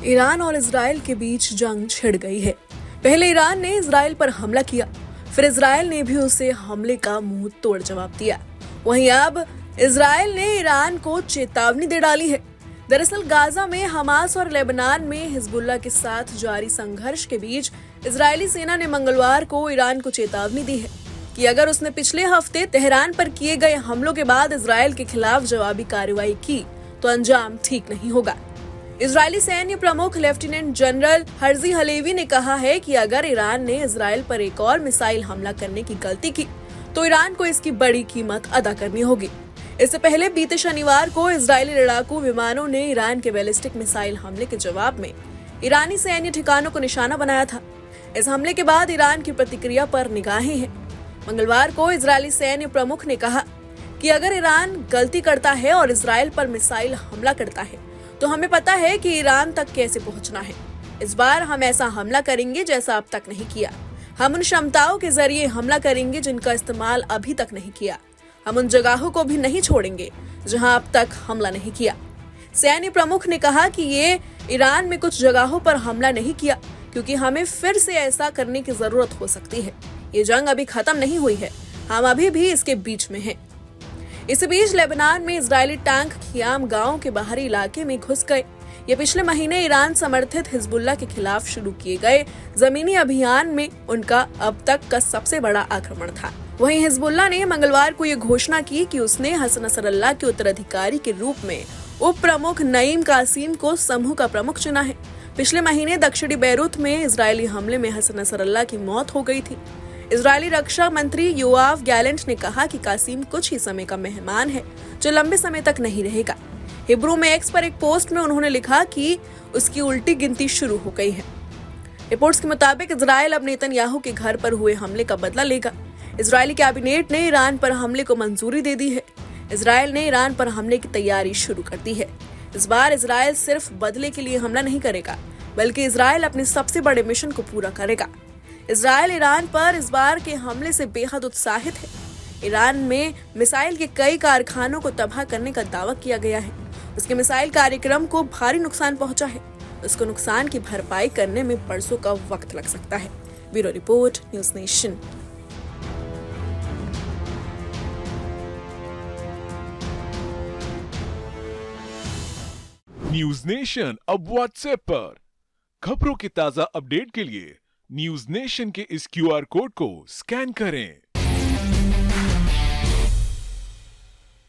Iran और Israel के बीच जंग छिड़ गई है। पहले ईरान ने इजराइल पर हमला किया, फिर इजराइल ने भी उसे हमले का मुंह तोड़ जवाब दिया। वहीं अब इजराइल ने ईरान को चेतावनी दे डाली है। दरअसल गाजा में हमास और लेबनान में हिजबुल्लाह के साथ जारी संघर्ष के बीच इजरायली सेना ने मंगलवार को ईरान को चेतावनी दी है कि अगर उसने पिछले हफ्ते तेहरान पर किए गए हमलों के बाद इजराइल के खिलाफ जवाबी कार्रवाई की तो अंजाम ठीक नहीं होगा। इजरायली सैन्य प्रमुख लेफ्टिनेंट जनरल हर्जी हलेवी ने कहा है कि अगर ईरान ने इजराइल पर एक और मिसाइल हमला करने की गलती की तो ईरान को इसकी बड़ी कीमत अदा करनी होगी। इससे पहले बीते शनिवार को इजरायली लड़ाकू विमानों ने ईरान के बैलिस्टिक मिसाइल हमले के जवाब में ईरानी सैन्य ठिकानों को निशाना बनाया था। इस हमले के बाद ईरान की प्रतिक्रिया पर निगाहें हैं। मंगलवार को इजरायली सैन्य प्रमुख ने कहा कि अगर ईरान गलती करता है और इजराइल पर मिसाइल हमला करता है तो हमें पता है कि ईरान तक कैसे पहुंचना है। इस बार हम ऐसा हमला करेंगे जैसा अब तक नहीं किया। हम उन क्षमताओं के जरिए हमला करेंगे जिनका इस्तेमाल अभी तक नहीं किया। हम उन जगहों को भी नहीं छोड़ेंगे जहां अब तक हमला नहीं किया। सैन्य प्रमुख ने कहा कि ये ईरान में कुछ जगहों पर हमला नहीं किया क्योंकि हमें फिर से ऐसा करने की जरूरत हो सकती है। ये जंग अभी खत्म नहीं हुई है, हम अभी भी इसके बीच में हैं। इस बीच लेबनान में इजरायली टैंक खियाम गांव के बाहरी इलाके में घुस गए। ये पिछले महीने ईरान समर्थित हिजबुल्लाह के खिलाफ शुरू किए गए जमीनी अभियान में उनका अब तक का सबसे बड़ा आक्रमण था। वहीं हिजबुल्लाह ने मंगलवार को ये घोषणा की कि उसने हसन नसरल्लाह के उत्तराधिकारी के रूप में उप प्रमुख नईम कासिम को समूह का प्रमुख चुना है। पिछले महीने दक्षिणी बैरूत में इजरायली हमले में हसन नसरल्लाह की मौत हो गई थी। इजरायली रक्षा मंत्री योआव गैलेंट ने कहा कि कासिम कुछ ही समय का मेहमान है जो लंबे समय तक नहीं रहेगा। हिब्रू में एक्स पर एक पोस्ट में उन्होंने लिखा कि उसकी उल्टी गिनती शुरू हो गई है। रिपोर्ट्स के मुताबिक इजरायल अब नेतन्याहू के घर पर हुए हमले का बदला लेगा। इजरायली कैबिनेट ने ईरान पर हमले को मंजूरी दे दी है। इजरायल ने ईरान पर हमले की तैयारी शुरू कर दी है। इस बार इजरायल सिर्फ बदले के लिए हमला नहीं करेगा बल्कि इजरायल अपने सबसे बड़े मिशन को पूरा करेगा। इजरायल ईरान पर इस बार के हमले से बेहद उत्साहित है। ईरान में मिसाइल के कई कारखानों को तबाह करने का दावा किया गया है। उसके मिसाइल कार्यक्रम को भारी नुकसान पहुंचा है। उसको नुकसान की भरपाई करने में बरसों का वक्त लग सकता है। Bureau report, news nation. News nation अब व्हाट्सएप पर खबरों की ताजा अपडेट के लिए न्यूज़ नेशन के इस QR कोड को स्कैन करें।